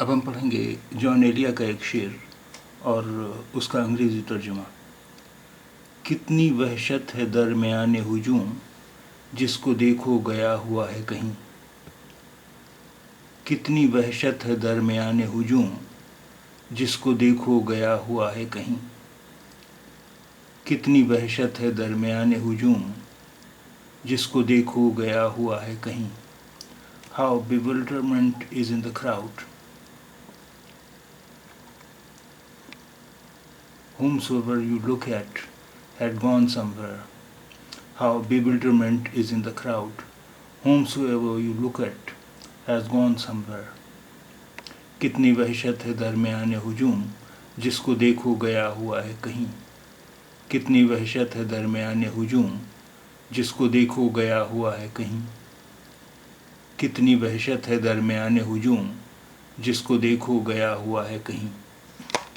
अब हम पढ़ेंगे जॉन एलिया का एक शेर और उसका अंग्रेज़ी तर्जुमा। कितनी वहशत है दरमियान हुजूम, जिसको देखो गया हुआ है कहीं। कितनी वहशत है दरमियान हुजूम, जिसको देखो गया हुआ है कहीं। कितनी वहशत है दरमियान हुजूम, जिसको देखो गया हुआ है कहीं। How bewilderment is in the crowd. Whomsoever you look at had gone somewhere. How bewilderment is in the crowd. Whomsoever you look at has gone somewhere. कितनी वहशत है दरमियान हुजूम, जिसको देखो गया हुआ है कहीं। कितनी वहशत है दरमियान हुजूम, जिसको देखो गया हुआ है कहीं। कितनी वहशत है दरमियान हुजूम, जिसको देखो गया हुआ है कहीं।